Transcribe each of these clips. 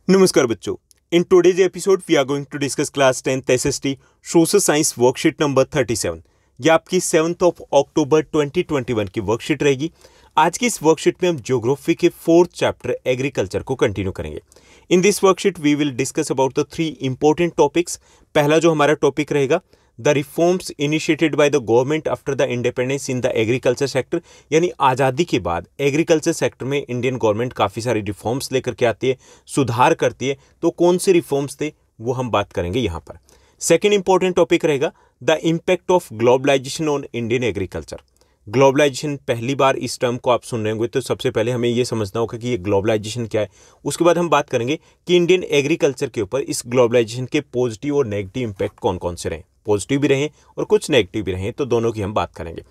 नमस्कार बच्चों। In today's episode we are going to discuss class 10th SST social science worksheet number 37। ये आपकी 7 अक्टूबर 2021 की वर्कशीट रहेगी। आज की इस वर्कशीट में हम ज्योग्राफी के 4th चैप्टर एग्रीकल्चर को कंटिन्यू करेंगे। In this worksheet we will discuss about the 3 important topics. पहला जो हमारा टॉपिक रहेगा the reforms initiated by the government after the independence in the agriculture sector, यानी आज़ादी के बाद एग्रीकल्चर सेक्टर में इंडियन गवर्नमेंट काफ़ी सारी रिफॉर्म्स लेकर के आती है, सुधार करती है। तो कौन से रिफॉर्म्स थे वो हम बात करेंगे यहाँ पर। सेकेंड इंपॉर्टेंट टॉपिक रहेगा the impact of globalisation on Indian agriculture. Globalisation पहली बार इस टर्म को आप सुन रहे होंगे, तो सबसे पहले हमें ये समझना होगा कि ये ग्लोबलाइजेशन क्या है। उसके बाद हम बात करेंगे कि इंडियन एग्रीकल्चर के ऊपर इस ग्लोबलाइजेशन के पॉजिटिव और नेगेटिव इंपैक्ट कौन कौन से रहे, पॉजिटिव भी रहे और कुछ नेगेटिव भी रहे, तो दोनों की हम बात करेंगे।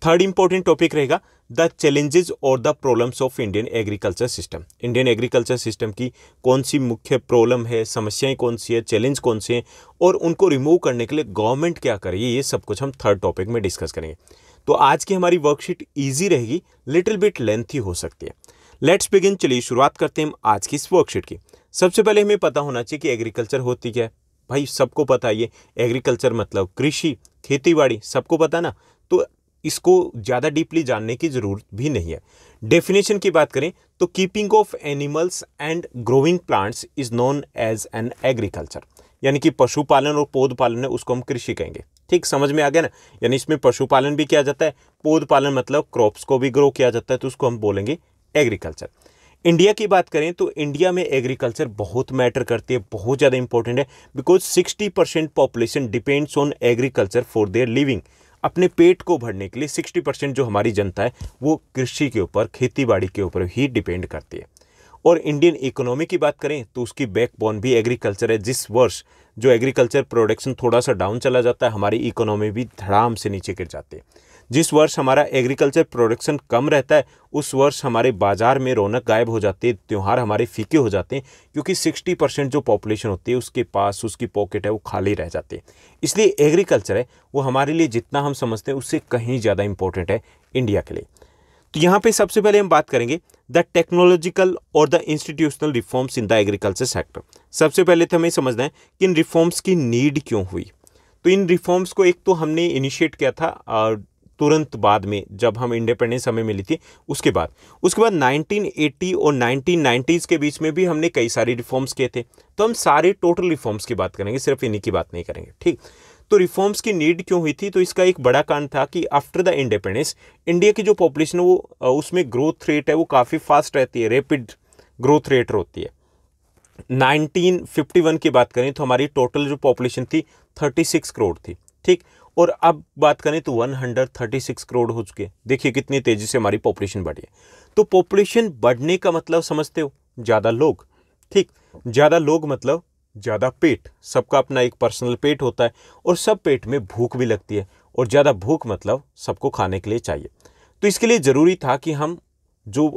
थर्ड इंपॉर्टेंट टॉपिक रहेगा द चैलेंजेस और the problems of Indian agriculture system. Indian agriculture system की कौन सी मुख्य प्रॉब्लम है, समस्याएं कौन सी है, चैलेंज कौन से हैं और उनको रिमूव करने के लिए गवर्नमेंट क्या करेगी, ये सब कुछ हम थर्ड टॉपिक में डिस्कस करेंगे। तो आज की हमारी वर्कशीट ईजी रहेगी, लिटिल बिट लेंथी हो सकती है। Let's begin. चलिए शुरुआत करते हैं हम आज की इस वर्कशीट की। सबसे पहले हमें पता होना चाहिए कि एग्रीकल्चर होती क्या है। भाई सबको पता है, ये एग्रीकल्चर मतलब कृषि, खेतीबाड़ी, सबको पता ना, तो इसको ज़्यादा डीपली जानने की ज़रूरत भी नहीं है। डेफिनेशन की बात करें तो keeping of animals and growing plants is known as an agriculture, यानी कि पशुपालन और पौध पालन है, उसको हम कृषि कहेंगे। ठीक, समझ में आ गया ना। यानी इसमें पशुपालन भी किया जाता है, पौध पालन मतलब क्रॉप्स को भी ग्रो किया जाता है, तो उसको हम बोलेंगे एग्रीकल्चर। इंडिया की बात करें तो इंडिया में एग्रीकल्चर बहुत मैटर करती है, बहुत ज़्यादा इंपॉर्टेंट है, because 60% population depends on agriculture for their living. अपने पेट को भरने के लिए 60% जो हमारी जनता है वो कृषि के ऊपर, खेती बाड़ी के ऊपर ही डिपेंड करती है। और इंडियन इकोनॉमी की बात करें तो उसकी बैकबोन भी एग्रीकल्चर है। जिस वर्ष जो एग्रीकल्चर प्रोडक्शन थोड़ा सा डाउन चला जाता है, हमारी इकोनॉमी भी धड़ाम से नीचे गिर जाती है। जिस वर्ष हमारा एग्रीकल्चर प्रोडक्शन कम रहता है, उस वर्ष हमारे बाजार में रौनक गायब हो जाती है, त्यौहार हमारे फीके हो जाते हैं, क्योंकि 60% जो पॉपुलेशन होती है उसके पास उसकी पॉकेट है वो खाली रह जाती है। इसलिए एग्रीकल्चर है वो हमारे लिए जितना हम समझते हैं उससे कहीं ज़्यादा इंपॉर्टेंट है इंडिया के लिए। तो यहाँ पे सबसे पहले हम बात करेंगे द टेक्नोलॉजिकल और the institutional reforms in the agriculture sector. सबसे पहले तो हमें समझना है कि इन रिफॉर्म्स की नीड क्यों हुई। तो इन रिफॉर्म्स को एक तो हमने इनिशिएट किया था तुरंत बाद में, जब हम इंडिपेंडेंस हमें मिली थी उसके बाद 1980 और 1990s के बीच में भी हमने कई सारी रिफॉर्म्स किए थे। तो हम सारे टोटल रिफॉर्म्स की बात करेंगे, सिर्फ इन्हीं की बात नहीं करेंगे। ठीक, तो रिफॉर्म्स की नीड क्यों हुई थी, तो इसका एक बड़ा कारण था कि आफ्टर द इंडिपेंडेंस इंडिया की जो पॉपुलेशन है वो उसमें ग्रोथ रेट है वो काफ़ी फास्ट रहती है, रैपिड ग्रोथ रेट होती है। 1951 की बात करें तो हमारी टोटल जो पॉपुलेशन थी 36 करोड़ थी। ठीक, और अब बात करें तो 136 करोड़ हो चुके हैं। देखिए कितनी तेज़ी से हमारी पॉपुलेशन बढ़ी है। तो पॉपुलेशन बढ़ने का मतलब समझते हो, ज़्यादा लोग। ठीक, ज़्यादा लोग मतलब ज़्यादा पेट, सबका अपना एक पर्सनल पेट होता है और सब पेट में भूख भी लगती है, और ज़्यादा भूख मतलब सबको खाने के लिए चाहिए। तो इसके लिए ज़रूरी था कि हम जो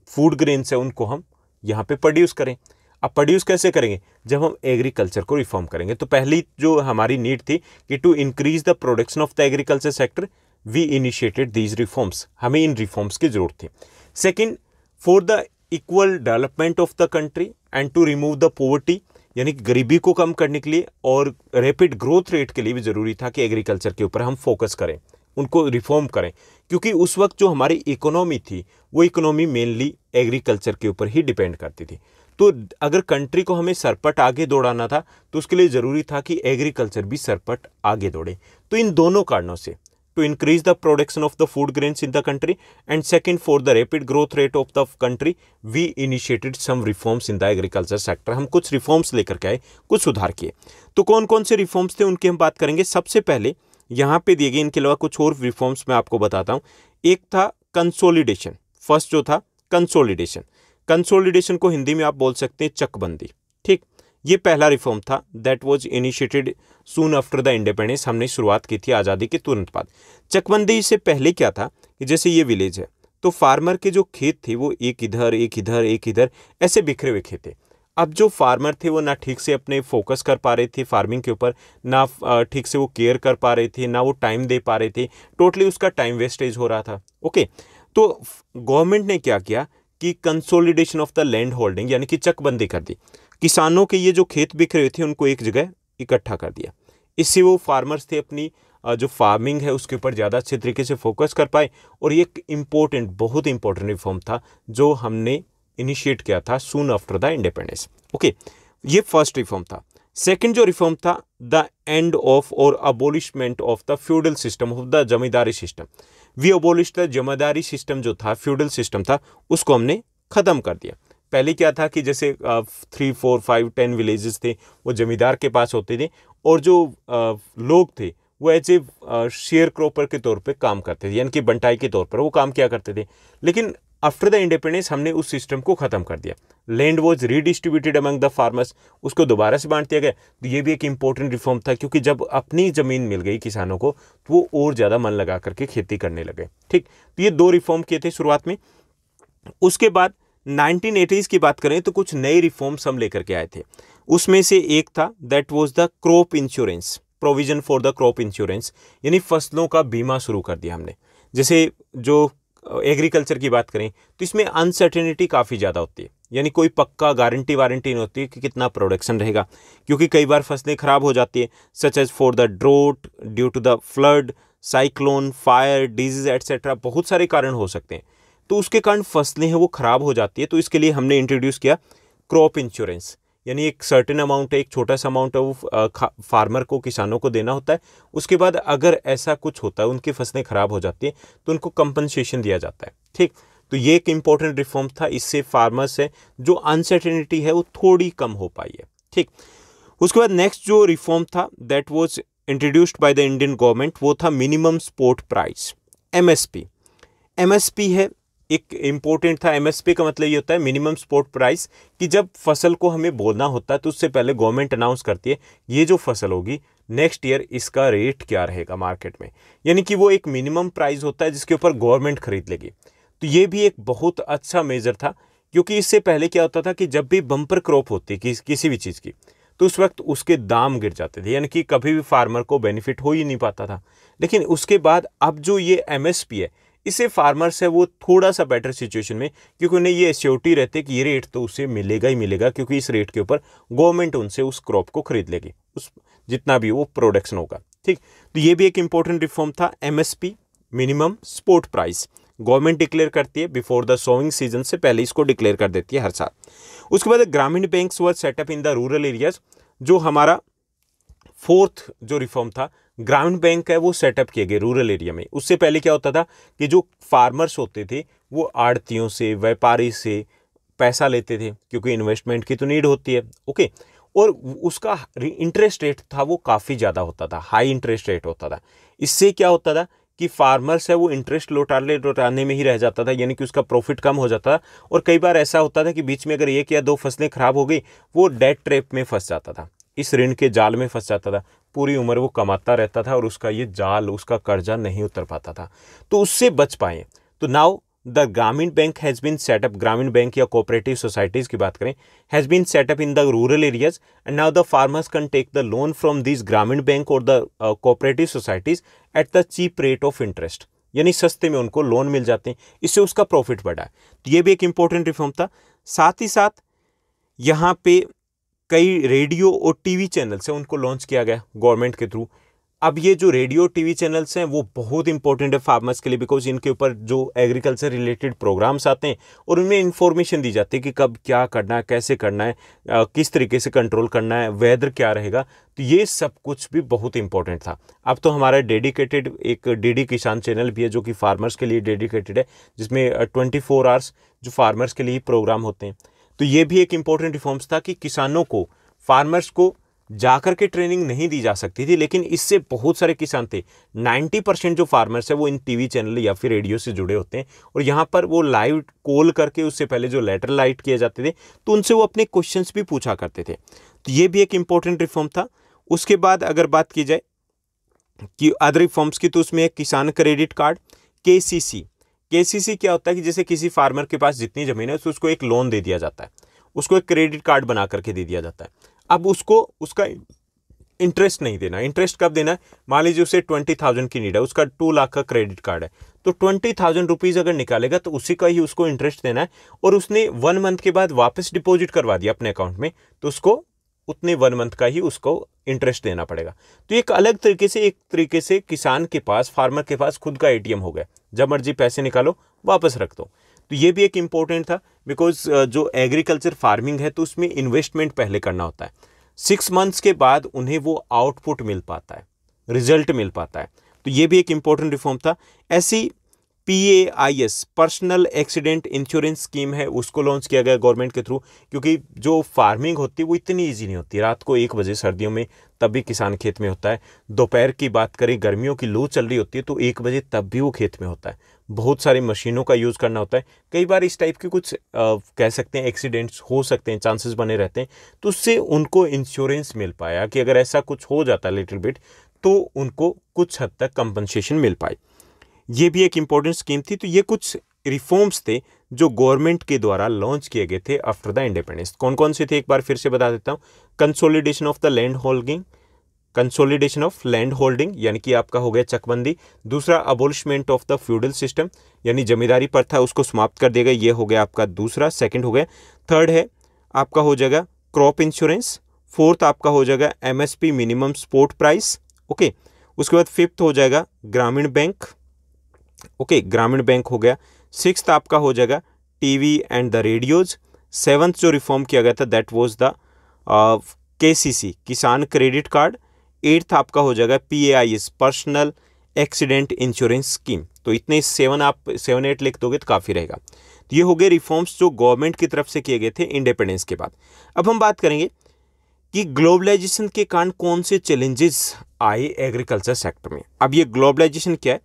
फूड ग्रेन्स है उनको हम यहाँ पे प्रोड्यूस करें। अब प्रोड्यूस कैसे करेंगे, जब हम एग्रीकल्चर को रिफॉर्म करेंगे। तो पहली जो हमारी नीड थी कि to increase the production of the agriculture sector we initiated these reforms, हमें इन रिफॉर्म्स की जरूरत थी। Second, for the equal development of the country and to remove the poverty, यानी कि गरीबी को कम करने के लिए और रैपिड ग्रोथ रेट के लिए भी ज़रूरी था कि एग्रीकल्चर के ऊपर हम फोकस करें, उनको रिफॉर्म करें, क्योंकि उस वक्त जो हमारी इकोनॉमी थी वो इकोनॉमी मेनली एग्रीकल्चर के ऊपर ही डिपेंड करती थी। तो अगर कंट्री को हमें सरपट आगे दौड़ाना था तो उसके लिए ज़रूरी था कि एग्रीकल्चर भी सरपट आगे दौड़े। तो इन दोनों कारणों से, to increase the production of the food grains in the country and second for the rapid growth rate of the country, we initiated some reforms in the agriculture sector. हम कुछ रिफॉर्म्स लेकर के आए, कुछ सुधार किए। तो कौन कौन से रिफॉर्म्स थे उनकी हम बात करेंगे। सबसे पहले यहाँ पे दिए गए, इनके अलावा कुछ और रिफॉर्म्स मैं आपको बताता हूँ। एक था कंसोलिडेशन, फर्स्ट जो था कंसोलिडेशन। कंसोलिडेशन को हिंदी में आप बोल सकते हैं चकबंदी। ठीक, ये पहला रिफॉर्म था that was initiated soon after the independence, हमने शुरुआत की थी आज़ादी के तुरंत बाद। चकबंदी से पहले क्या था कि जैसे ये विलेज है तो फार्मर के जो खेत थे वो एक इधर एक इधर एक इधर ऐसे बिखरे हुए खेत थे। अब जो फार्मर थे वो ना ठीक से अपने फोकस कर पा रहे थे फार्मिंग के ऊपर, ना ठीक से वो केयर कर पा रहे थे, ना वो टाइम दे पा रहे थे, टोटली उसका टाइम वेस्टेज हो रहा था। ओके, तो गवर्नमेंट ने क्या किया कि consolidation of the land holding, यानी कि चकबंदी कर दी। किसानों के ये जो खेत बिखरे हुए थे उनको एक जगह इकट्ठा कर दिया। इससे वो फार्मर्स थे अपनी जो फार्मिंग है उसके ऊपर ज़्यादा अच्छे तरीके से फोकस कर पाए। और ये एक इम्पोर्टेंट, बहुत इंपॉर्टेंट रिफॉर्म था जो हमने इनिशिएट किया था soon after the independence. Okay, ये फर्स्ट रिफॉर्म था। सेकंड जो रिफॉर्म था, the end of or abolishment of the feudal system of the zamindari system. We abolish the zamindari system जो था, फ्यूडल सिस्टम था, उसको हमने ख़त्म कर दिया। पहले क्या था कि जैसे 3, 4, 5, 10 विलेजेस थे वो जमींदार के पास होते थे और जो लोग थे वो एज ए शेयर क्रॉपर के तौर पे काम करते थे, यानी कि बंटाई के तौर पर वो काम किया करते थे। लेकिन आफ्टर द इंडिपेंडेंस हमने उस सिस्टम को ख़त्म कर दिया। Land was redistributed among the farmers, उसको दोबारा से बांट दिया गया। तो ये भी एक इंपॉर्टेंट रिफॉर्म था, क्योंकि जब अपनी ज़मीन मिल गई किसानों को तो वो और ज़्यादा मन लगा करके खेती करने लगे। ठीक, तो ये 2 रिफॉर्म किए थे शुरुआत में। उसके बाद 1980s की बात करें तो कुछ नए रिफॉर्म्स हम लेकर के आए थे। उसमें से एक था that was the crop insurance, provision for the crop insurance, यानी फसलों का बीमा शुरू कर दिया हमने। जैसे जो एग्रीकल्चर की बात करें तो इसमें अनसर्टेनिटी काफ़ी ज़्यादा होती है, यानी कोई पक्का गारंटी वारंटी नहीं होती कि कितना प्रोडक्शन रहेगा, क्योंकि कई बार फसलें ख़राब हो जाती है, such as for the drought, due to the flood, cyclone, fire, disease etcetera, बहुत सारे कारण हो सकते हैं। तो उसके कारण फसलें हैं वो ख़राब हो जाती है। तो इसके लिए हमने इंट्रोड्यूस किया क्रॉप इंश्योरेंस, यानी एक सर्टेन अमाउंट है, एक छोटा सा अमाउंट है वो फार्मर को, किसानों को देना होता है। उसके बाद अगर ऐसा कुछ होता है, उनकी फसलें ख़राब हो जाती हैं तो उनको कंपनसेशन दिया जाता है। ठीक, तो ये एक इम्पॉर्टेंट रिफॉर्म था। इससे फार्मर्स है जो अनसर्टेनिटी है वो थोड़ी कम हो पाई है। ठीक, उसके बाद नेक्स्ट जो रिफॉर्म था that was introduced by the Indian government, वो था minimum support price, MSP. MSP है एक इम्पोर्टेंट था। एमएसपी का मतलब ये होता है मिनिमम सपोर्ट प्राइस, कि जब फसल को हमें बोलना होता है तो उससे पहले गवर्नमेंट अनाउंस करती है ये जो फसल होगी नेक्स्ट ईयर इसका रेट क्या रहेगा मार्केट में, यानी कि वो एक मिनिमम प्राइस होता है जिसके ऊपर गवर्नमेंट खरीद लेगी। तो ये भी एक बहुत अच्छा मेजर था, क्योंकि इससे पहले क्या होता था कि जब भी बम्पर क्रॉप होती किसी भी चीज़ की तो उस वक्त उसके दाम गिर जाते थे, यानी कि कभी भी फार्मर को बेनिफिट हो ही नहीं पाता था। लेकिन उसके बाद अब जो ये एमएसपी है, इससे फार्मर्स है वो थोड़ा सा बेटर सिचुएशन में, क्योंकि उन्हें ये एश्योरिटी रहती है कि ये रेट तो उसे मिलेगा ही मिलेगा, क्योंकि इस रेट के ऊपर गवर्नमेंट उनसे उस क्रॉप को खरीद लेगी, उस जितना भी वो प्रोडक्शन होगा। ठीक, तो ये भी एक इंपॉर्टेंट रिफॉर्म था, MSP, minimum support price. Government declare करती है बिफोर द सोइंग सीजन से पहले इसको डिक्लेयर कर देती है हर साल। उसके बाद ग्रामीण banks were set up in the rural areas, जो हमारा फोर्थ जो रिफॉर्म था, ग्रामीण बैंक है वो सेटअप किए गए रूरल एरिया में। उससे पहले क्या होता था कि जो फार्मर्स होते थे वो आड़तियों से, व्यापारी से पैसा लेते थे, क्योंकि इन्वेस्टमेंट की तो नीड होती है। ओके, और उसका इंटरेस्ट रेट था वो काफ़ी ज़्यादा होता था, हाई इंटरेस्ट रेट होता था। इससे क्या होता था कि फार्मर्स है वो इंटरेस्ट लौटाने में ही रह जाता था, यानी कि उसका प्रॉफिट कम हो जाता था। और कई बार ऐसा होता था कि बीच में अगर 1 या 2 फसलें खराब हो गई, वो डेट ट्रैप में फंस जाता था, इस ऋण के जाल में फंस जाता था। पूरी उम्र वो कमाता रहता था और उसका ये जाल, उसका कर्जा नहीं उतर पाता था। तो उससे बच पाए। तो now the Gramin bank has been set up, Gramin bank या कोऑपरेटिव सोसाइटीज़ की बात करें, has been set up in the rural areas, and now the farmers can take the loan from this Gramin bank और the cooperative societies at the cheap rate of interest, यानी सस्ते में उनको loan मिल जाते हैं। इससे उसका प्रॉफिट बढ़ा है। तो ये भी एक इंपॉर्टेंट रिफॉर्म था। साथ ही साथ यहाँ पे कई रेडियो और टीवी चैनल्स हैं, उनको लॉन्च किया गया गवर्नमेंट के थ्रू। अब ये जो रेडियो टीवी चैनल्स हैं वो बहुत इंपॉर्टेंट है फार्मर्स के लिए, बिकॉज इनके ऊपर जो एग्रीकल्चर रिलेटेड प्रोग्राम्स आते हैं और उनमें इंफॉर्मेशन दी जाती है कि कब क्या करना है, कैसे करना है, किस तरीके से कंट्रोल करना है, वेदर क्या रहेगा। तो ये सब कुछ भी बहुत इंपॉर्टेंट था। अब तो हमारा डेडिकेटेड एक डीडी किसान चैनल भी है जो कि फार्मर्स के लिए डेडिकेटेड है, जिसमें 24 आवर्स जो फार्मर्स के लिए प्रोग्राम होते हैं। तो ये भी एक इम्पोर्टेंट रिफॉर्म्स था कि किसानों को, फार्मर्स को जाकर के ट्रेनिंग नहीं दी जा सकती थी, लेकिन इससे बहुत सारे किसान थे। 90% जो फार्मर्स है वो इन टीवी चैनल या फिर रेडियो से जुड़े होते हैं, और यहाँ पर वो लाइव कॉल करके, उससे पहले जो लेटर राइट किए जाते थे तो उनसे वो अपने क्वेश्चंस भी पूछा करते थे। तो ये भी एक इम्पोर्टेंट रिफॉर्म था। उसके बाद अगर बात की जाए कि अदर रिफॉर्म्स की, तो उसमें एक किसान क्रेडिट कार्ड, केसीसी। केसीसी क्या होता है कि जैसे किसी फार्मर के पास जितनी ज़मीन है तो उसको एक लोन दे दिया जाता है, उसको एक क्रेडिट कार्ड बना करके दे दिया जाता है। अब उसको उसका इंटरेस्ट नहीं देना। इंटरेस्ट कब देना है? मान लीजिए उसे 20,000 की नीड है, उसका 2 लाख का क्रेडिट कार्ड है, तो 20,000 रुपीज़ अगर निकालेगा तो उसी का ही उसको इंटरेस्ट देना है। और उसने 1 मंथ के बाद वापस डिपॉजिट करवा दिया अपने अकाउंट में, तो उसको उतने 1 मंथ का ही उसको इंटरेस्ट देना पड़ेगा। तो एक अलग तरीके से, एक तरीके से किसान के पास, फार्मर के पास खुद का एटीएम हो गया, जब मर्जी पैसे निकालो वापस रख दो। तो ये भी एक इम्पोर्टेंट था, बिकॉज जो एग्रीकल्चर फार्मिंग है तो उसमें इन्वेस्टमेंट पहले करना होता है। 6 मंथ्स के बाद उन्हें वो आउटपुट मिल पाता है, रिजल्ट मिल पाता है। तो ये भी एक इम्पोर्टेंट रिफॉर्म था। ऐसी PAIS personal accident insurance scheme है, उसको लॉन्च किया गया गवर्नमेंट के थ्रू, क्योंकि जो फार्मिंग होती है वो इतनी ईजी नहीं होती। रात को 1 बजे सर्दियों में तब भी किसान खेत में होता है, दोपहर की बात करें गर्मियों की लू चल रही होती है तो 1 बजे तब भी वो खेत में होता है। बहुत सारी मशीनों का यूज़ करना होता है। कई बार इस टाइप के कुछ कह सकते हैं एक्सीडेंट्स हो सकते हैं, चांसेस बने रहते हैं, तो उससे उनको इंश्योरेंस मिल पाया कि अगर ऐसा कुछ हो जाता है लिटिल बिट, तो उनको कुछ हद तक कंपनसेशन मिल पाए। ये भी एक इम्पोर्टेंट स्कीम थी। तो ये कुछ रिफॉर्म्स थे जो गवर्नमेंट के द्वारा लॉन्च किए गए थे आफ्टर द इंडिपेंडेंस। कौन कौन से थे एक बार फिर से बता देता हूँ। Consolidation of the land holding, consolidation of land holding यानी कि आपका हो गया चकबंदी। दूसरा, अबोलिशमेंट ऑफ द फ्यूडल सिस्टम यानी जमींदारी प्रथा उसको समाप्त कर देगा, ये हो गया आपका दूसरा, सेकंड हो गया। थर्ड है आपका हो जाएगा क्रॉप इंश्योरेंस। फोर्थ आपका हो जाएगा MSP minimum support price. Okay, उसके बाद फिफ्थ हो जाएगा ग्रामीण बैंक। ओके, ग्रामीण बैंक हो गया। सिक्स्थ आपका हो जाएगा TV and the radios. Seventh जो रिफॉर्म किया गया था दैट वाज द KCC किसान क्रेडिट कार्ड। एट्थ आपका हो जाएगा PAIS personal accident insurance scheme. तो इतने 7-8 लिख दोगे तो काफ़ी रहेगा। तो ये हो गए रिफॉर्म्स जो गवर्नमेंट की तरफ से किए गए थे इंडिपेंडेंस के बाद। अब हम बात करेंगे कि ग्लोबलाइजेशन के कारण कौन से चैलेंजेस आए एग्रीकल्चर सेक्टर में। अब ये ग्लोबलाइजेशन क्या है?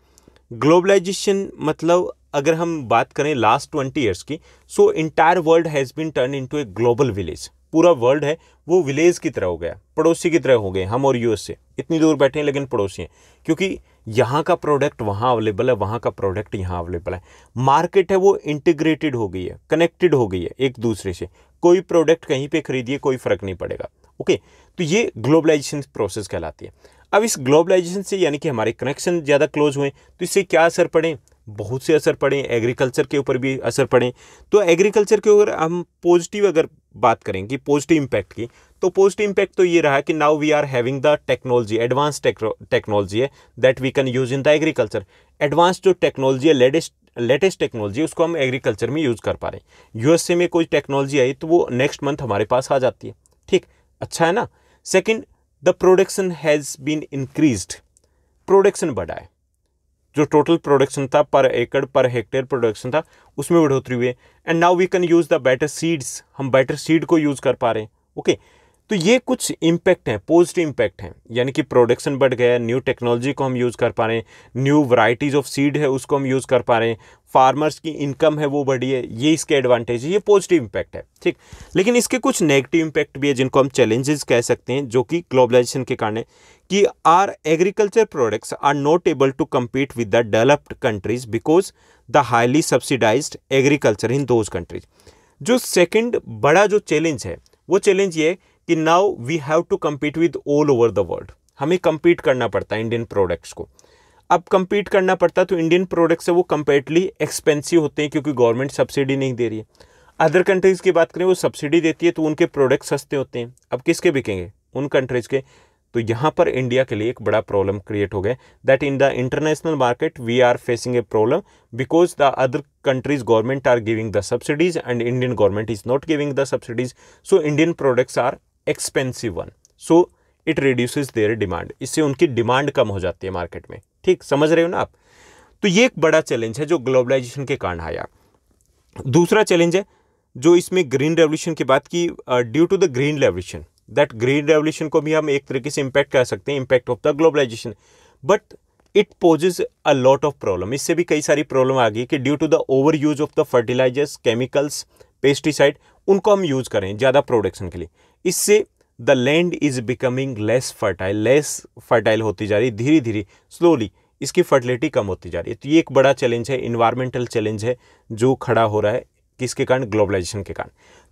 ग्लोबलाइजेशन मतलब अगर हम बात करें लास्ट 20 ईयर्स की, so entire world has been turn into a global village. पूरा वर्ल्ड है वो विलेज की तरह हो गया, पड़ोसी की तरह हो गए। हम और US से इतनी दूर बैठे हैं लेकिन पड़ोसी हैं, क्योंकि यहाँ का प्रोडक्ट वहाँ अवेलेबल है, वहाँ का प्रोडक्ट यहाँ अवेलेबल है। मार्केट है वो इंटीग्रेटेड हो गई है, कनेक्टेड हो गई है एक दूसरे से। कोई प्रोडक्ट कहीं पे खरीदिए कोई फ़र्क नहीं पड़ेगा। ओके, तो ये ग्लोबलाइजेशन प्रोसेस कहलाती है। अब इस ग्लोबलाइजेशन से यानी कि हमारे कनेक्शन ज़्यादा क्लोज हुए, तो इससे क्या असर पड़े? बहुत से असर पड़े, एग्रीकल्चर के ऊपर भी असर पड़े। तो एग्रीकल्चर के ऊपर हम पॉजिटिव अगर बात करें कि पॉजिटिव इम्पैक्ट की, तो पॉजिटिव इम्पैक्ट तो ये रहा कि now we are having the technology, advance technology है that we can use in the agriculture. Advance जो टेक्नोलॉजी है, लेटेस्ट टेक्नोलॉजी, उसको हम एग्रीकल्चर में यूज़ कर पा रहे हैं। USA में कोई टेक्नोलॉजी आई तो वो नेक्स्ट मंथ हमारे पास आ जाती है। ठीक, अच्छा है ना। Second, the production has been increased, production बढ़ा है। जो टोटल प्रोडक्शन था पर एकड़ पर हेक्टेयर प्रोडक्शन था उसमें बढ़ोतरी हुई है। And now we can use the better seeds, हम बेटर सीड को यूज़ कर पा रहे हैं। ओके, तो ये कुछ इम्पैक्ट हैं, पॉजिटिव इम्पैक्ट हैं, यानी कि प्रोडक्शन बढ़ गया है, न्यू टेक्नोलॉजी को हम यूज़ कर पा रहे हैं, न्यू वैरायटीज़ ऑफ सीड है उसको हम यूज़ कर पा रहे हैं, फार्मर्स की इनकम है वो बढ़ी है, ये इसके एडवांटेज है, ये पॉजिटिव इम्पैक्ट है। ठीक, लेकिन इसके कुछ नेगेटिव इम्पैक्ट भी है जिनको हम चैलेंजेस कह सकते हैं, जो कि ग्लोबलाइजेशन के कारण है कि our agriculture products are not able to compete with the developed countries because the highly subsidized agriculture in those countries। जो सेकंड बड़ा जो चैलेंज है वो चैलेंज ये है कि now we have to compete with all over the world। हमें compete करना पड़ता है इंडियन प्रोडक्ट्स को। अब compete करना पड़ता है तो इंडियन प्रोडक्ट्स है वो कंपेरेटिवली एक्सपेंसिव होते हैं क्योंकि गवर्नमेंट सब्सिडी नहीं दे रही है। अदर कंट्रीज़ की बात करें वो सब्सिडी देती है तो उनके प्रोडक्ट सस्ते होते हैं। अब किसके बिकेंगे? उन कंट्रीज़ के। तो यहाँ पर इंडिया के लिए एक बड़ा प्रॉब्लम क्रिएट हो गया that in the international market we are facing a problem because the other countries government are giving the subsidies and Indian government is not giving the subsidies. So Indian products are expensive one, so it reduces their demand. इससे उनकी demand कम हो जाती है market में। ठीक, समझ रहे हो ना आप? तो ये एक बड़ा चैलेंज है जो ग्लोबलाइजेशन के कारण आया। दूसरा चैलेंज है जो इसमें ग्रीन रेवोल्यूशन की बात की, due to the green revolution, that green revolution को भी हम एक तरीके से इम्पैक्ट कर सकते हैं, impact of the globalisation, but it poses a lot of problem. इससे भी कई सारी प्रॉब्लम आ गई कि due to the over use of the fertilisers, chemicals, pesticide, उनको हम यूज़ करें ज़्यादा प्रोडक्शन के लिए, इससे the land is becoming less fertile होती जा रही है, धीरे धीरे स्लोली इसकी फर्टिलिटी कम होती जा रही है। तो ये एक बड़ा चैलेंज है, इन्वायरमेंटल चैलेंज है जो खड़ा हो रहा है, किसके कारण? ग्लोबलाइजेशन के कारण।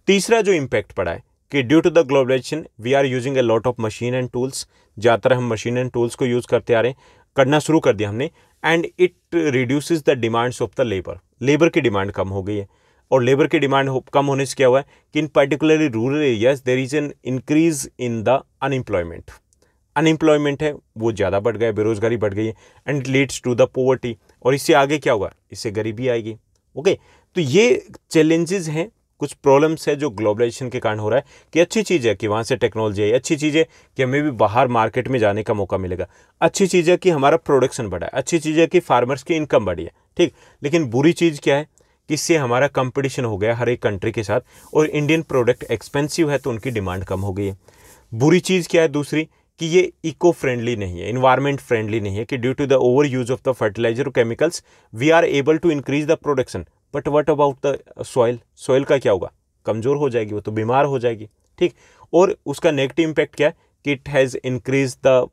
तीसरा जो इम्पैक्ट पड़ा है कि due to the globalisation we are using a lot of machine and tools, ज़्यादातर हम मशीन एंड टूल्स को यूज़ करते आ रहे हैं, करना शुरू कर दिया हमने, and it reduces the demands of the labour की डिमांड कम हो गई है। और लेबर की डिमांड कम होने से क्या हुआ है कि in particularly rural areas there is an increase in the unemployment है वो ज़्यादा बढ़ गया, बेरोजगारी बढ़ गई है, and it leads to the poverty. और इससे आगे क्या होगा, इससे गरीबी आएगी। ओके, तो ये चैलेंजेस हैं, कुछ प्रॉब्लम्स है जो ग्लोबलाइजेशन के कारण हो रहा है। कि अच्छी चीज़ है कि वहाँ से टेक्नोलॉजी आई, अच्छी चीज़ है कि हमें भी बाहर मार्केट में जाने का मौका मिलेगा, अच्छी चीज़ है कि हमारा प्रोडक्शन बढ़ा है, अच्छी चीज़ है कि फार्मर्स की इनकम बढ़ी है, ठीक। लेकिन बुरी चीज़ क्या है कि इससे हमारा कंपटीशन हो गया हर एक कंट्री के साथ, और इंडियन प्रोडक्ट एक्सपेंसिव है तो उनकी डिमांड कम हो गई है। बुरी चीज़ क्या है दूसरी, कि ये इको फ्रेंडली नहीं है, इन्वायरमेंट फ्रेंडली नहीं है, कि due to the over use of the fertiliser और chemicals we are able to increase the production, but what about the soil का क्या होगा, कमज़ोर हो जाएगी, वो तो बीमार हो जाएगी, ठीक। और उसका नेगेटिव इम्पैक्ट क्या है कि it has increase the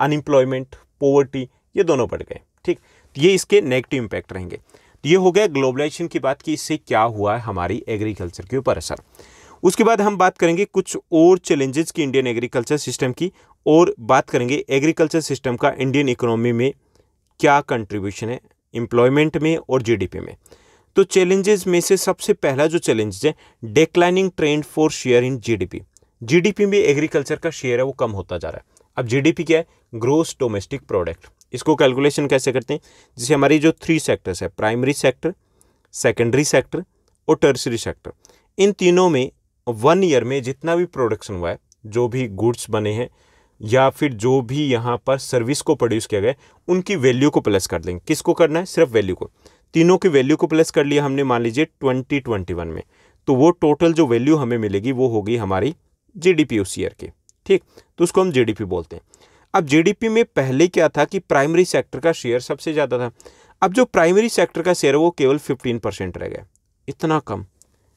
unemployment, poverty, ये दोनों बढ़ गए, ठीक। ये इसके नेगेटिव इम्पैक्ट रहेंगे। तो ये हो गया ग्लोबलाइजेशन की बात कि इससे क्या हुआ है हमारी एग्रीकल्चर के ऊपर असर। उसके बाद हम बात करेंगे कुछ और चैलेंजेस की इंडियन एग्रीकल्चर सिस्टम की, और बात करेंगे एग्रीकल्चर सिस्टम का इंडियन इकोनॉमी में क्या कंट्रीब्यूशन है, एम्प्लॉयमेंट में और जीडीपी में। तो चैलेंजेस में से सबसे पहला जो चैलेंज है, declining trend for share in GDP में एग्रीकल्चर का शेयर है वो कम होता जा रहा है। अब जीडीपी क्या है, ग्रोस डोमेस्टिक प्रोडक्ट। इसको कैलकुलेशन कैसे करते हैं, जैसे हमारी जो 3 सेक्टर्स है, प्राइमरी सेक्टर, सेकेंडरी सेक्टर और टर्सरी सेक्टर, इन तीनों में 1 ईयर में जितना भी प्रोडक्शन हुआ है, जो भी गुड्स बने हैं या फिर जो भी यहाँ पर सर्विस को प्रोड्यूस किया गया है, उनकी वैल्यू को प्लस कर देंगे। किसको करना है, सिर्फ वैल्यू को। तीनों की वैल्यू को प्लस कर लिया हमने, मान लीजिए 2021 में, तो वो टोटल जो वैल्यू हमें मिलेगी वो होगी हमारी जीडीपी उस ईयर की, ठीक। तो उसको हम जीडीपी बोलते हैं। अब जीडीपी में पहले क्या था कि प्राइमरी सेक्टर का शेयर सबसे ज़्यादा था। अब जो प्राइमरी सेक्टर का शेयर है वो केवल 15% रह गया, इतना कम।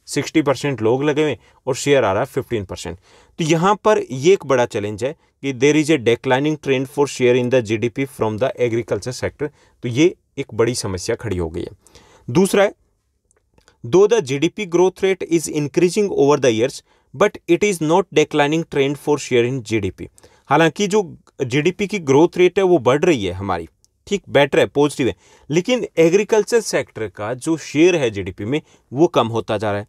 60% लोग लगे हुए और शेयर आ रहा है 15%। तो यहाँ पर ये एक बड़ा चैलेंज है कि there is a declining trend for share in the GDP from the agriculture sector. तो ये एक बड़ी समस्या खड़ी हो गई है। दूसरा है, दो the GDP growth rate is increasing over the years but it is not declining trend for share in GDP. हालांकि जो जीडीपी की ग्रोथ रेट है वो बढ़ रही है हमारी, ठीक, बेटर है, पॉजिटिव है, लेकिन एग्रीकल्चर सेक्टर का जो शेयर है जीडीपी में वो कम होता जा रहा है।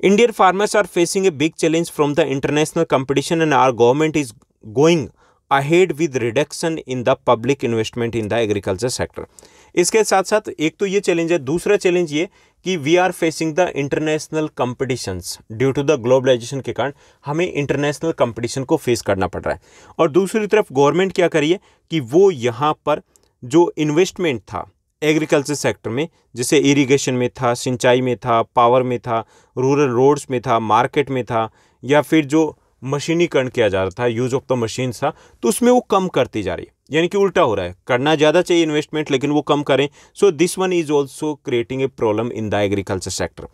Indian farmers are facing a big challenge from the international competition and our government is going ahead with reduction in the public investment in the agriculture sector. इसके साथ साथ एक तो ये चैलेंज है, दूसरा चैलेंज ये कि we are facing the international competitions due to the globalisation के कारण हमें इंटरनेशनल कंपटीशन को फेस करना पड़ रहा है। और दूसरी तरफ गवर्नमेंट क्या करी है कि वो यहाँ पर जो इन्वेस्टमेंट था एग्रीकल्चर सेक्टर में, जैसे इरिगेशन में था, सिंचाई में था, पावर में था, रूरल रोड्स में था, मार्केट में था, या फिर जो मशीनीकरण किया जा रहा था, यूज ऑफ द मशीन्स था, तो उसमें वो कम करती जा रही है। यानी कि उल्टा हो रहा है, करना ज़्यादा चाहिए इन्वेस्टमेंट लेकिन वो कम करें। So this one is also creating a problem in the agriculture sector.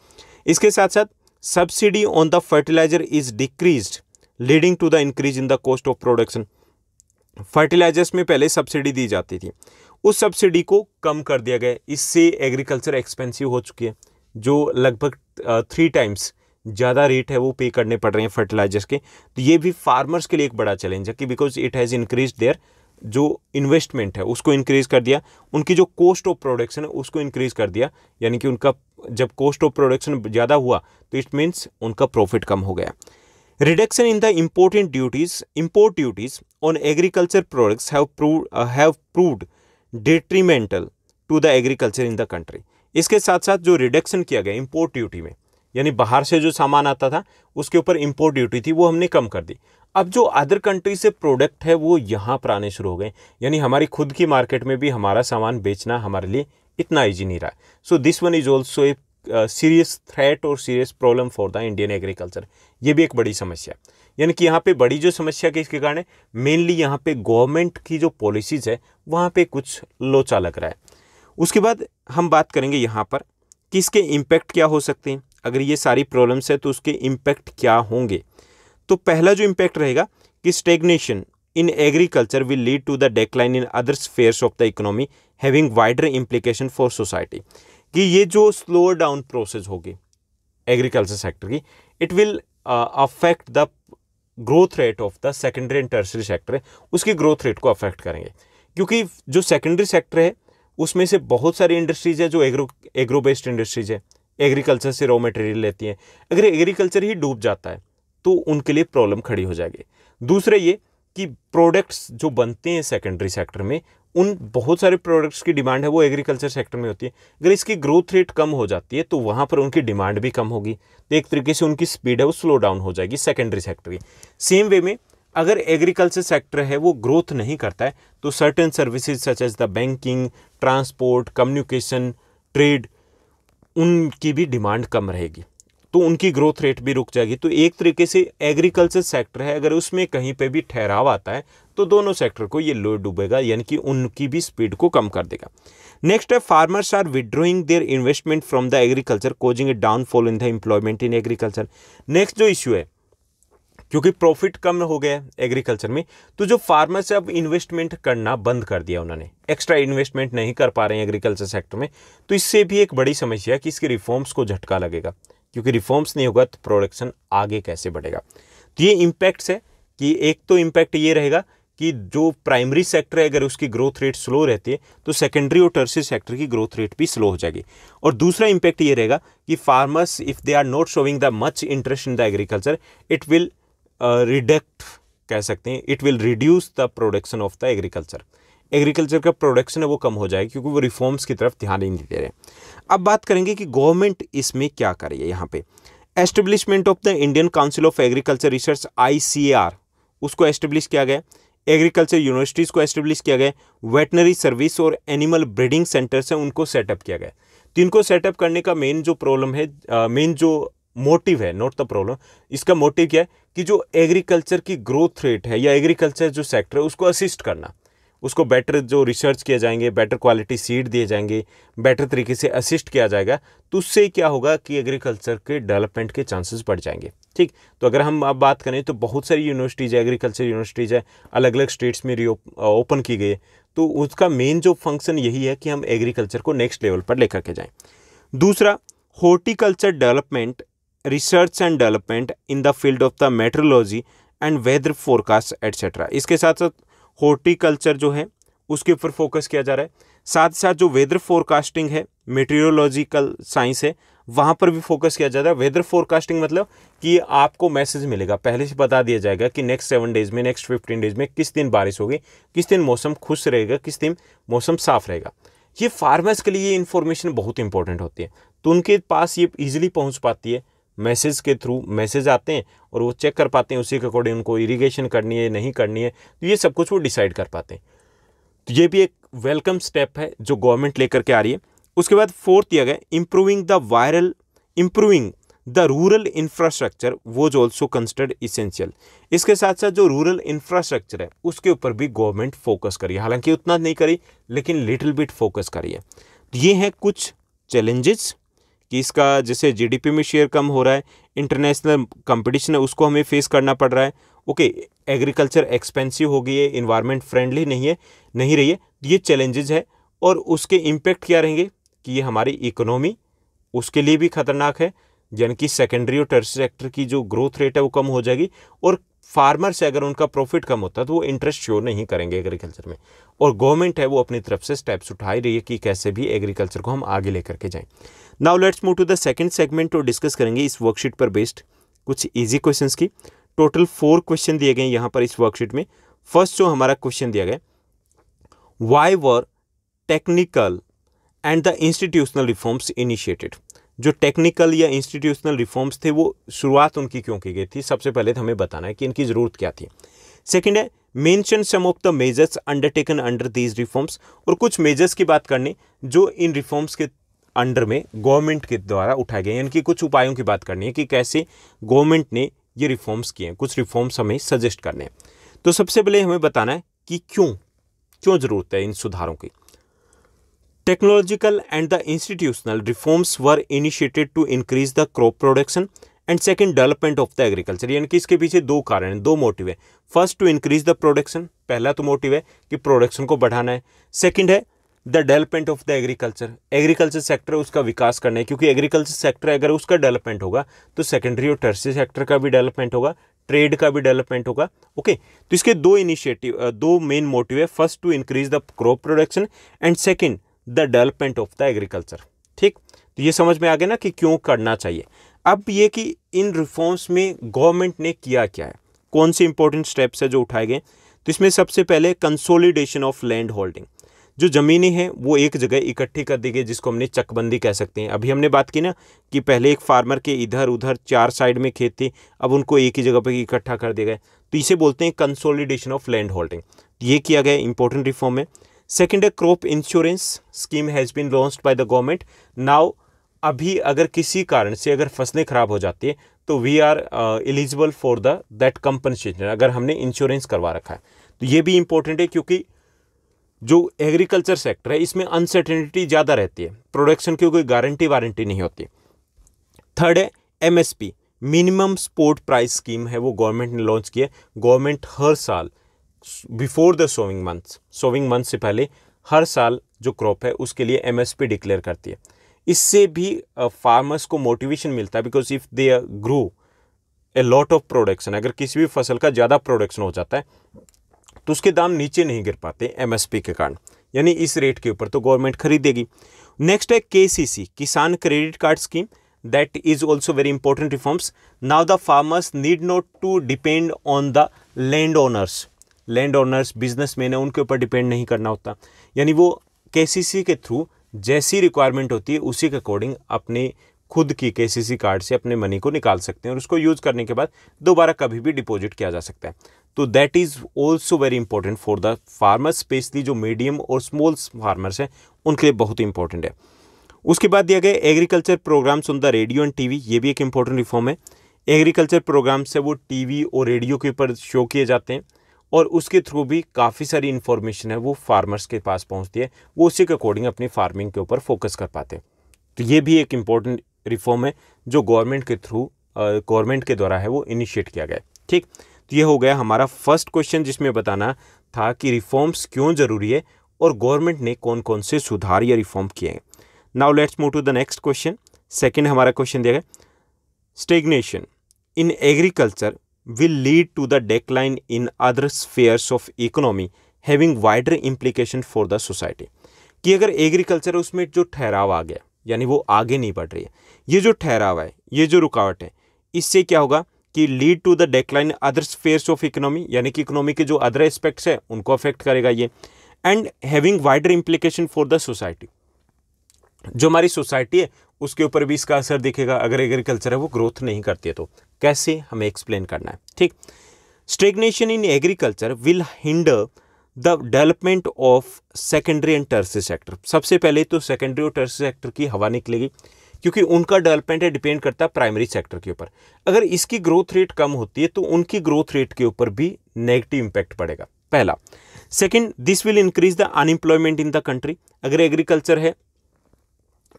इसके साथ साथ subsidy on the fertiliser is decreased leading to the increase in the cost of production. Fertilisers में पहले सब्सिडी दी जाती थी, उस सब्सिडी को कम कर दिया गया, इससे एग्रीकल्चर एक्सपेंसिव हो चुकी है, जो लगभग 3 टाइम्स ज़्यादा रेट है वो पे करने पड़ रहे हैं फर्टिलाइजर्स के। तो ये भी फार्मर्स के लिए एक बड़ा चैलेंज है कि because it has increase their जो इन्वेस्टमेंट है उसको इंक्रीज़ कर दिया, उनकी जो कॉस्ट ऑफ प्रोडक्शन है उसको इंक्रीज़ कर दिया। यानी कि उनका जब कॉस्ट ऑफ प्रोडक्शन ज़्यादा हुआ तो इट मीन्स उनका प्रॉफिट कम हो गया। Reduction in the import duties on agriculture products have proved detrimental to the agriculture in the country। इसके साथ साथ जो रिडक्शन किया गया इंपोर्ट ड्यूटी में, यानी बाहर से जो सामान आता था उसके ऊपर इंपोर्ट ड्यूटी थी वो हमने कम कर दी। अब जो अदर कंट्री से प्रोडक्ट है वो यहाँ पर आने शुरू हो गए, यानी हमारी खुद की मार्केट में भी हमारा सामान बेचना हमारे लिए इतना ईजी नहीं रहा। So this one is also a serious threat और serious problem for the Indian agriculture. ये भी एक बड़ी समस्या, यानी कि यहाँ पे बड़ी जो समस्या किसके कारण है, मेनली यहाँ पे गवर्नमेंट की जो पॉलिसीज़ है वहाँ पे कुछ लोचा लग रहा है। उसके बाद हम बात करेंगे यहाँ पर कि इसके इम्पैक्ट क्या हो सकते हैं। अगर ये सारी प्रॉब्लम्स है तो उसके इम्पैक्ट क्या होंगे। तो पहला जो इम्पैक्ट रहेगा कि stagnation in agriculture will lead to the decline in other spheres of the economy having wider implication for society. कि ये जो स्लो डाउन प्रोसेस होगी एग्रीकल्चर सेक्टर की, it will affect the growth rate of the secondary and tertiary sector है उसकी growth rate को affect करेंगे, क्योंकि जो सेकेंडरी सेक्टर है उसमें से बहुत सारी इंडस्ट्रीज है जो एग्रो बेस्ड इंडस्ट्रीज है, एग्रीकल्चर से रॉ मटेरियल लेती हैं। अगर एग्रीकल्चर ही डूब जाता है तो उनके लिए प्रॉब्लम खड़ी हो जाएगी। दूसरा ये कि प्रोडक्ट्स जो बनते हैं सेकेंडरी सेक्टर में, उन बहुत सारे प्रोडक्ट्स की डिमांड है वो एग्रीकल्चर सेक्टर में होती है। अगर इसकी ग्रोथ रेट कम हो जाती है तो वहाँ पर उनकी डिमांड भी कम होगी, तो एक तरीके से उनकी स्पीड है वो स्लो डाउन हो जाएगी सेकेंडरी सेक्टर की। सेम वे में अगर एग्रीकल्चर सेक्टर है वो ग्रोथ नहीं करता है तो certain services such as the banking, transport, communication, trade, उनकी भी डिमांड कम रहेगी, तो उनकी ग्रोथ रेट भी रुक जाएगी। तो एक तरीके से एग्रीकल्चर सेक्टर है अगर उसमें कहीं पे भी ठहराव आता है तो दोनों सेक्टर को ये लो डूबेगा, यानी कि उनकी भी स्पीड को कम कर देगा। नेक्स्ट है farmers are withdrawing their investment from the agriculture causing a downfall in the employment in agriculture. Next जो इश्यू है, क्योंकि प्रॉफिट कम हो गया एग्रीकल्चर में, तो जो फार्मर्स अब इन्वेस्टमेंट करना बंद कर दिया, उन्होंने एक्स्ट्रा इन्वेस्टमेंट नहीं कर पा रहे हैं एग्रीकल्चर सेक्टर में, तो इससे भी एक बड़ी समस्या है कि इसके रिफॉर्म्स को झटका लगेगा, क्योंकि रिफॉर्म्स नहीं होगा तो प्रोडक्शन आगे कैसे बढ़ेगा। तो ये इम्पैक्ट्स है कि एक तो इम्पैक्ट ये रहेगा कि जो प्राइमरी सेक्टर है अगर उसकी ग्रोथ रेट स्लो रहती है तो सेकेंडरी और टर्शियरी सेक्टर की ग्रोथ रेट भी स्लो हो जाएगी। और दूसरा इम्पैक्ट ये रहेगा कि farmers if they are not showing the much interest in the agriculture, it will reduct कह सकते हैं, it will reduce the production of the agriculture. Agriculture का प्रोडक्शन है वो कम हो जाएगी क्योंकि वो रिफॉर्म्स की तरफ ध्यान ही नहीं दे रहे। अब बात करेंगे कि गवर्नमेंट इसमें क्या कर रही है। यहाँ पे establishment of the Indian council of agriculture research ICAR उसको एस्टेब्लिश किया गया, एग्रीकल्चर यूनिवर्सिटीज़ को एस्टेब्लिश किया गया, वेटनरी सर्विस और एनिमल ब्रीडिंग सेंटर्स हैं उनको सेटअप किया गया। तो इनको सेटअप करने का मेन जो प्रॉब्लम है, मेन जो मोटिव है, नॉट द प्रॉब्लम, इसका मोटिव क्या है कि जो एग्रीकल्चर की ग्रोथ रेट है या एग्रीकल्चर जो सेक्टर है उसको असिस्ट करना, उसको बेटर जो रिसर्च किए जाएंगे, बेटर क्वालिटी सीड दिए जाएंगे, बेटर तरीके से असिस्ट किया जाएगा, तो उससे क्या होगा कि एग्रीकल्चर के डेवलपमेंट के चांसेस बढ़ जाएंगे। ठीक, तो अगर हम अब बात करें तो बहुत सारी यूनिवर्सिटीज़ है, एग्रीकल्चर यूनिवर्सिटीज़ है, अलग अलग स्टेट्स में ओपन की गई है, तो उसका मेन जो फंक्शन यही है कि हम एग्रीकल्चर को नेक्स्ट लेवल पर लेकर के जाएँ। दूसरा, horticulture development, research and development in the field of the metrology and weather forecast etcetera. इसके साथ साथ हॉर्टिकल्चर जो है उसके ऊपर फोकस किया जा रहा है, साथ साथ जो वेदर फोरकास्टिंग है, मेटीरियोलॉजिकल साइंस है, वहाँ पर भी फोकस किया जा रहा है। वेदर फोरकास्टिंग मतलब कि आपको मैसेज मिलेगा, पहले से बता दिया जाएगा कि नेक्स्ट 7 डेज में, नेक्स्ट 15 डेज में किस दिन बारिश होगी, किस दिन मौसम खुश रहेगा, किस दिन मौसम साफ रहेगा। ये फार्मर्स के लिए ये इन्फॉर्मेशन बहुत इंपॉर्टेंट होती है, तो उनके पास ये ईजिली पहुँच पाती है, मैसेज के थ्रू मैसेज आते हैं और वो चेक कर पाते हैं, उसी के अकॉर्डिंग उनको इरिगेशन करनी है नहीं करनी है, तो ये सब कुछ वो डिसाइड कर पाते हैं। तो ये भी एक वेलकम स्टेप है जो गवर्नमेंट लेकर के आ रही है। उसके बाद फोर्थ दिया गया improving the rural infrastructure was also considered essential. इसके साथ साथ जो रूरल इंफ्रास्ट्रक्चर है उसके ऊपर भी गवर्नमेंट फोकस करी, हालांकि उतना नहीं करी लेकिन लिटिल बिट फोकस करी है। तो ये हैं कुछ चैलेंजेस कि इसका जैसे GDP में शेयर कम हो रहा है, इंटरनेशनल कंपटीशन है उसको हमें फेस करना पड़ रहा है, ओके, एग्रीकल्चर एक्सपेंसिव हो गई है, इन्वायरमेंट फ्रेंडली नहीं रही है, ये चैलेंजेस है। और उसके इम्पैक्ट क्या रहेंगे कि ये हमारी इकोनॉमी उसके लिए भी खतरनाक है, यानी कि सेकेंडरी और टर्शियरी सेक्टर की जो ग्रोथ रेट है वो कम हो जाएगी, और फार्मर से अगर उनका प्रॉफिट कम होता है तो वो इंटरेस्ट शो नहीं करेंगे एग्रीकल्चर में। और गवर्नमेंट है वो अपनी तरफ से स्टेप्स उठा ही रही है कि कैसे भी एग्रीकल्चर को हम आगे लेकर के जाएं। Now let's move to the second segment और डिस्कस करेंगे इस वर्कशीट पर बेस्ड कुछ इजी क्वेश्चंस की। टोटल 4 क्वेश्चन दिए गए यहाँ पर इस वर्कशीट में। फर्स्ट जो हमारा क्वेश्चन दिया गया, why were technical and the institutional reforms initiated. जो टेक्निकल या इंस्टीट्यूशनल रिफॉर्म्स थे वो शुरुआत उनकी क्यों की गई थी, सबसे पहले तो हमें बताना है कि इनकी ज़रूरत क्या थी। सेकंड है mention some of the measures undertaken under these reforms, और कुछ मेजर्स की बात करनी जो इन रिफॉर्म्स के अंडर में गवर्नमेंट के द्वारा उठाए गए, यानी कि कुछ उपायों की बात करनी है कि कैसे गवर्नमेंट ने ये रिफॉर्म्स किए हैं, कुछ रिफॉर्म्स हमें सजेस्ट करने हैं। तो सबसे पहले हमें बताना है कि क्यों ज़रूरत है इन सुधारों की। Technological and the institutional reforms were initiated to increase the crop production and second development of the agriculture, यानी कि इसके पीछे 2 कारण हैं, 2 मोटिव है। First to increase the production, पहला तो मोटिव है कि प्रोडक्शन को बढ़ाना है। सेकंड है the development of the agriculture sector उसका विकास करना है, क्योंकि एग्रीकल्चर सेक्टर अगर उसका डेवलपमेंट होगा तो सेकेंडरी और टर्शियरी सेक्टर का भी डेवलपमेंट होगा, ट्रेड का भी डेवलपमेंट होगा। ओके, तो इसके दो मेन मोटिव है, first to increase the crop production and second the development of the agriculture. ठीक, तो ये समझ में आ गया ना कि क्यों करना चाहिए। अब ये कि इन रिफॉर्म्स में गवर्नमेंट ने किया क्या है, कौन से इंपॉर्टेंट स्टेप्स है जो उठाए गए। तो इसमें सबसे पहले कंसोलिडेशन ऑफ लैंड होल्डिंग, जो ज़मीनें हैं वो एक जगह इकट्ठी कर दी गई, जिसको हमने चकबंदी कह सकते हैं। अभी हमने बात की ना कि पहले एक फार्मर के इधर उधर 4 साइड में खेत थे, अब उनको एक ही जगह पर इकट्ठा कर दिया गया, तो इसे बोलते हैं कंसोलिडेशन ऑफ लैंड होल्डिंग। ये किया गया इंपॉर्टेंट रिफॉर्म है। सेकेंड है crop insurance scheme has been launched by the government now. अभी अगर किसी कारण से अगर फसलें खराब हो जाती है तो we are eligible for that compensation, अगर हमने इंश्योरेंस करवा रखा है। तो ये भी इंपॉर्टेंट है, क्योंकि जो एग्रीकल्चर सेक्टर है इसमें अनसर्टेनिटी ज़्यादा रहती है, प्रोडक्शन की कोई गारंटी वारंटी नहीं होती। थर्ड है MSP, minimum support price scheme है, वो गवर्नमेंट ने लॉन्च किया। गवर्नमेंट हर साल बिफोर द सोविंग मंथ से पहले हर साल जो क्रॉप है उसके लिए एमएसपी डिक्लेयर करती है। इससे भी फार्मर्स को मोटिवेशन मिलता है, because if they grow A lot of production, अगर किसी भी फसल का ज़्यादा प्रोडक्शन हो जाता है तो उसके दाम नीचे नहीं गिर पाते एमएसपी के कारण, यानी इस रेट के ऊपर तो गवर्नमेंट खरीदेगी। नेक्स्ट है KCC, Kisan credit card scheme, that is also very important reforms. Now the farmers need not to depend on the land owners businessman है, उनके ऊपर डिपेंड नहीं करना होता, यानी वो केसीसी के थ्रू जैसी रिक्वायरमेंट होती है उसी के अकॉर्डिंग अपने खुद की केसीसी कार्ड से अपने मनी को निकाल सकते हैं और उसको यूज करने के बाद दोबारा कभी भी डिपॉजिट किया जा सकता है। तो that is also very important for the farmers, specially जो मीडियम और स्मॉल फार्मर्स हैं उनके लिए बहुत इंपॉर्टेंट है। उसके बाद दिया गया agriculture programmes on the radio and TV, ये भी एक इंपॉर्टेंट रिफॉर्म है। एग्रीकल्चर प्रोग्राम्स है वो टीवी और रेडियो के ऊपर शो किए जाते हैं और उसके थ्रू भी काफ़ी सारी इन्फॉर्मेशन है वो फार्मर्स के पास पहुंचती है, वो उसी के अकॉर्डिंग अपनी फार्मिंग के ऊपर फोकस कर पाते हैं। तो ये भी एक इम्पॉर्टेंट रिफॉर्म है जो गवर्नमेंट के द्वारा है वो इनिशिएट किया गया है। ठीक, तो ये हो गया हमारा फर्स्ट क्वेश्चन, जिसमें बताना था कि रिफॉर्म्स क्यों ज़रूरी है और गवर्नमेंट ने कौन कौन से सुधार या रिफॉर्म किए हैं। Now let's move to the next question. Second हमारा क्वेश्चन दिया गया, stagnation in agriculture will lead to the decline in other spheres of economy having wider implication for the society। कि अगर एग्रीकल्चर है उसमें जो ठहराव आ गया, यानी वो आगे नहीं बढ़ रही है, ये जो ठहराव है, ये जो रुकावट है, इससे क्या होगा कि lead to the decline other spheres of economy, यानी कि इकोनॉमी के जो अदर एस्पेक्ट्स है उनको अफेक्ट करेगा ये, and having wider implication for the society, जो हमारी सोसाइटी है उसके ऊपर भी इसका असर दिखेगा अगर एग्रीकल्चर है वो ग्रोथ नहीं करती है तो। कैसे, हमें एक्सप्लेन करना है। ठीक, stagnation in agriculture will hinder the development of secondary and tertiary sector. सबसे पहले तो सेकेंडरी और टर्शियरी सेक्टर की हवा निकलेगी, क्योंकि उनका डेवलपमेंट है डिपेंड करता है प्राइमरी सेक्टर के ऊपर। अगर इसकी ग्रोथ रेट कम होती है तो उनकी ग्रोथ रेट के ऊपर भी नेगेटिव इंपैक्ट पड़ेगा, पहला। Second, this will increase the unemployment in the country. अगर एग्रीकल्चर है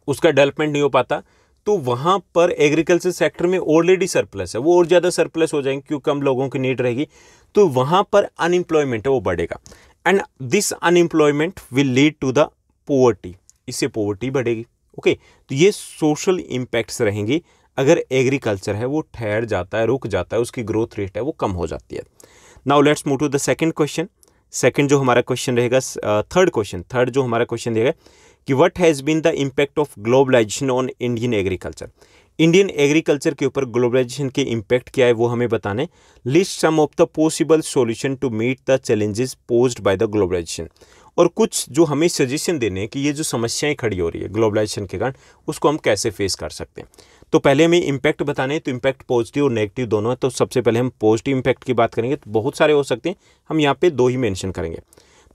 उसका डेवलपमेंट नहीं हो पाता तो वहाँ पर एग्रीकल्चर सेक्टर में ऑलरेडी सरप्लस है, वो और ज़्यादा सरप्लस हो जाएंगे क्योंकि कम लोगों की नीड रहेगी, तो वहाँ पर अनएम्प्लॉयमेंट है वो बढ़ेगा, and this unemployment will lead to the poverty, इससे पोवर्टी बढ़ेगी। ओके, तो ये सोशल इम्पैक्ट्स रहेंगी अगर एग्रीकल्चर है वो ठहर जाता है, रुक जाता है, उसकी ग्रोथ रेट है वो कम हो जाती है। Now let's move to the second question. Second जो हमारा क्वेश्चन रहेगा, थर्ड जो हमारा क्वेश्चन रहेगा कि what has been the impact of globalisation on Indian agriculture. Indian agriculture के ऊपर ग्लोबलाइजेशन के इम्पैक्ट क्या है वो हमें बताने। List some of the possible solution to meet the challenges posed by the globalisation, और कुछ जो हमें सजेशन देने हैं कि ये जो समस्याएं खड़ी हो रही है ग्लोबलाइजेशन के कारण उसको हम कैसे फेस कर सकते हैं। तो पहले हमें इम्पैक्ट बताने हैं, तो इम्पैक्ट पॉजिटिव और नेगेटिव दोनों है। तो सबसे पहले हम पॉजिटिव इम्पैक्ट की बात करेंगे, तो बहुत सारे हो सकते हैं, हम यहाँ पे 2 ही मेंशन करेंगे।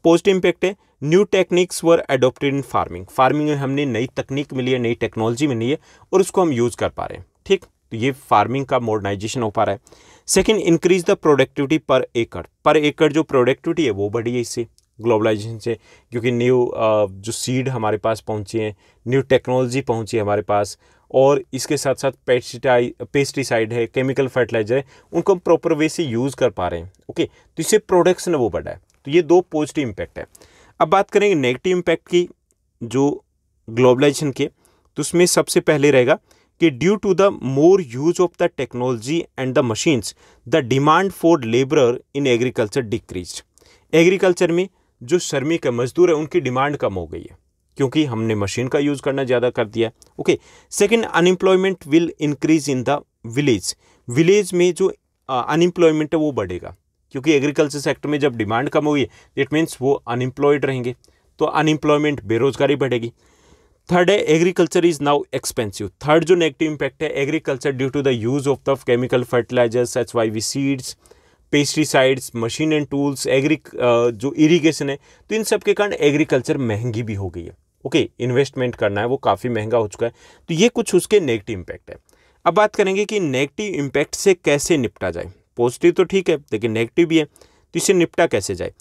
पॉजिटिव इम्पैक्ट है न्यू टेक्निक्स वर एडोप्टेड इन फार्मिंग में हमने नई तकनीक मिली है, नई टेक्नोलॉजी मिली है और उसको हम यूज़ कर पा रहे हैं। ठीक, तो ये फार्मिंग का मॉडर्नाइजेशन हो पा रहा है। सेकेंड, इंक्रीज द प्रोडक्टिविटी पर एकड़ जो प्रोडक्टिविटी है वो बढ़ी है इससे, ग्लोबलाइजेशन से, क्योंकि न्यू जो सीड हमारे पास पहुंची है, न्यू टेक्नोलॉजी पहुंची है हमारे पास, और इसके साथ साथ पेस्टिसाइड है, केमिकल फर्टिलाइजर है, उनको हम प्रॉपर वे से यूज़ कर पा रहे हैं। ओके, तो इससे प्रोडक्शन वो बढ़ा है। तो ये 2 पॉजिटिव इम्पैक्ट है। अब बात करेंगे नेगेटिव इम्पैक्ट की। जो ग्लोबलाइजेशन के, तो उसमें सबसे पहले रहेगा कि due to the more use of the technology and the machines the demand for labourer in agriculture decrease. Agriculture में जो श्रमिक है, मजदूर है, उनकी डिमांड कम हो गई है क्योंकि हमने मशीन का यूज़ करना ज़्यादा कर दिया है। Okay, second, unemployment will increase in the village. Village में जो अनएम्प्लॉयमेंट है वो बढ़ेगा क्योंकि एग्रीकल्चर सेक्टर में जब डिमांड कम होगी इट मीन्स वो अनएम्प्लॉयड रहेंगे, तो अनएम्प्लॉयमेंट, बेरोजगारी बढ़ेगी। थर्ड है agriculture is now expensive. Third जो नेगेटिव इम्पैक्ट है agriculture due to the use of the chemical fertilisers, HYV seeds, pesticides, machine and tools, जो इरिगेशन है, तो इन सब के कारण एग्रीकल्चर महंगी भी हो गई है। ओके, इन्वेस्टमेंट करना है वो काफ़ी महंगा हो चुका है। तो ये कुछ उसके नेगेटिव इम्पैक्ट है। अब बात करेंगे कि नेगेटिव इम्पैक्ट से कैसे निपटा जाए। पॉजिटिव तो ठीक है लेकिन नेगेटिव भी है, तो इससे निपटा कैसे जाए।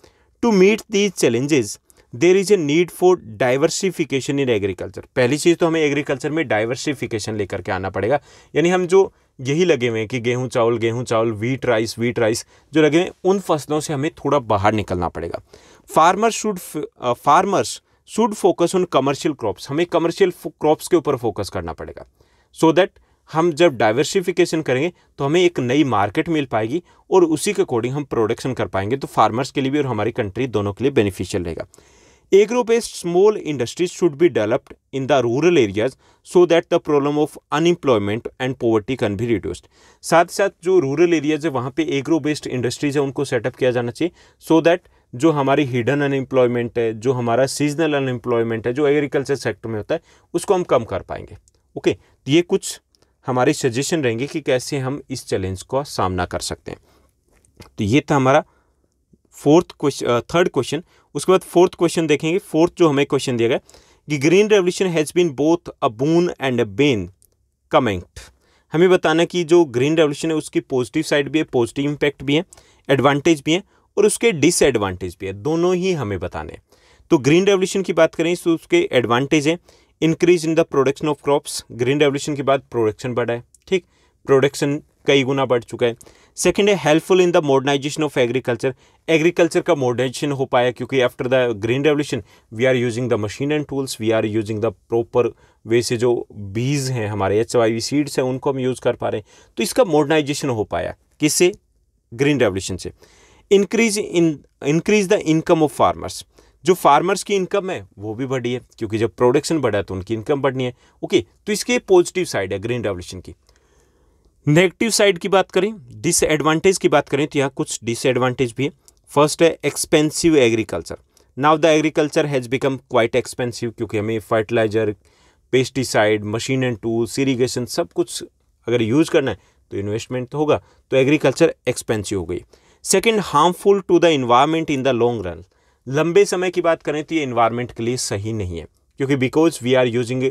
To meet these challenges there is a need for diversification in agriculture. पहली चीज़ तो हमें एग्रीकल्चर में डाइवर्सिफिकेशन लेकर के आना पड़ेगा, यानी हम जो यही लगे हुए हैं कि गेहूं चावल, वीट राइस जो लगे हैं, उन फसलों से हमें थोड़ा बाहर निकलना पड़ेगा। Farmers should focus on commercial crops. हमें कमर्शियल क्रॉप्स के ऊपर फोकस करना पड़ेगा सो दैट हम जब डाइवर्सिफिकेशन करेंगे तो हमें एक नई मार्केट मिल पाएगी और उसी के अकॉर्डिंग हम प्रोडक्शन कर पाएंगे, तो फार्मर्स के लिए भी और हमारी कंट्री दोनों के लिए बेनिफिशियल रहेगा। Agro based small industries should be developed in the rural areas so that the problem of unemployment and poverty can be reduced. साथ साथ जो रूरल एरियाज है वहाँ पे एग्रो बेस्ड इंडस्ट्रीज है उनको सेटअप किया जाना चाहिए सो दैट जो हमारी हिडन अनएम्प्लॉयमेंट है, जो हमारा सीजनल अनएम्प्लॉयमेंट है, जो एग्रीकल्चर सेक्टर में होता है, उसको हम कम कर पाएंगे। ओके, तो ये कुछ हमारी सजेशन रहेंगे कि कैसे हम इस चैलेंज का सामना कर सकते हैं। तो ये था हमारा थर्ड क्वेश्चन। उसके बाद फोर्थ क्वेश्चन देखेंगे। फोर्थ जो हमें क्वेश्चन दिया गया कि green revolution has been both a boon and a bane comment. हमें बताना कि जो ग्रीन रेवोल्यूशन है उसकी पॉजिटिव साइड भी है, पॉजिटिव इम्पैक्ट भी है, एडवांटेज भी है और उसके डिसएडवांटेज भी है, दोनों ही हमें बताने। तो ग्रीन रेवोल्यूशन की बात करें तो उसके एडवांटेज है increase in the production of crops. Green revolution के बाद प्रोडक्शन बढ़ा है, ठीक, प्रोडक्शन कई गुना बढ़ चुका है। सेकंड है helpful in the modernisation of agriculture. Agriculture का मॉडर्नाइजेशन हो पाया क्योंकि after the green revolution we are using the machine and tools, we are using the proper way से जो बीज हैं हमारे HYV सीड्स हैं उनको हम यूज़ कर पा रहे हैं। तो इसका मॉडर्नाइजेशन हो पाया किससे? ग्रीन रेवोल्यूशन से। Increase the income of farmers. जो फार्मर्स की इनकम है वो भी बढ़ी है क्योंकि जब प्रोडक्शन बढ़ा है तो उनकी इनकम बढ़नी है। ओके, तो इसके पॉजिटिव साइड है ग्रीन रेवोल्यूशन की। नेगेटिव साइड की बात करें, डिसएडवांटेज की बात करें तो यहाँ कुछ डिसएडवांटेज भी है। फर्स्ट है expensive agriculture. Now the agriculture has become quite expensive क्योंकि हमें fertiliser, pesticide, machine and tools, irrigation सब कुछ अगर यूज़ करना है तो इन्वेस्टमेंट तो होगा, तो एग्रीकल्चर एक्सपेंसिव हो गई। Second, harmful to the environment in the long run. लंबे समय की बात करें तो ये इन्वायरमेंट के लिए सही नहीं है क्योंकि because we are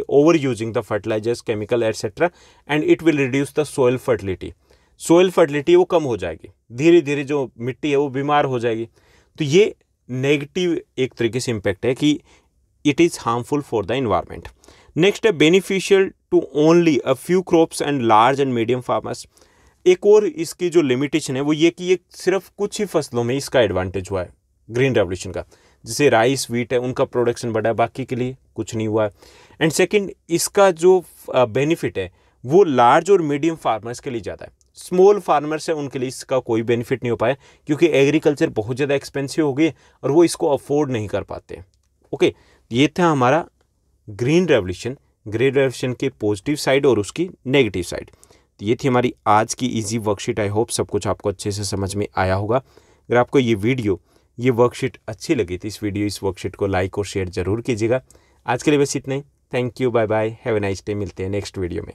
over using the fertilisers, chemical etcetera and it will reduce the soil fertility. Soil fertility वो कम हो जाएगी, धीरे धीरे जो मिट्टी है वो बीमार हो जाएगी। तो ये नेगेटिव एक तरीके से इम्पैक्ट है कि it is harmful for the environment. Next है beneficial to only a few crops and large and medium farmers. एक और इसकी जो लिमिटेशन है वो ये कि ये सिर्फ कुछ ही फसलों में इसका एडवांटेज हुआ है ग्रीन रेवोल्यूशन का, जैसे राइस, वीट है, उनका प्रोडक्शन बढ़ा है, बाकी के लिए कुछ नहीं हुआ है। एंड सेकंड, इसका जो बेनिफिट है वो लार्ज और मीडियम फार्मर्स के लिए ज़्यादा है। स्मॉल फार्मर्स है उनके लिए इसका कोई बेनिफिट नहीं हो पाया क्योंकि एग्रीकल्चर बहुत ज़्यादा एक्सपेंसिव हो गई है और वो इसको अफोर्ड नहीं कर पाते। ओके, ये था हमारा ग्रीन रेवोल्यूशन के पॉजिटिव साइड और उसकी नेगेटिव साइड। तो ये थी हमारी आज की इजी वर्कशीट। आई होप सब कुछ आपको अच्छे से समझ में आया होगा। अगर आपको ये वर्कशीट अच्छी लगी तो इस वर्कशीट को लाइक और शेयर जरूर कीजिएगा। आज के लिए बस इतना ही। Thank you, bye bye, have a nice day. मिलते हैं नेक्स्ट वीडियो में।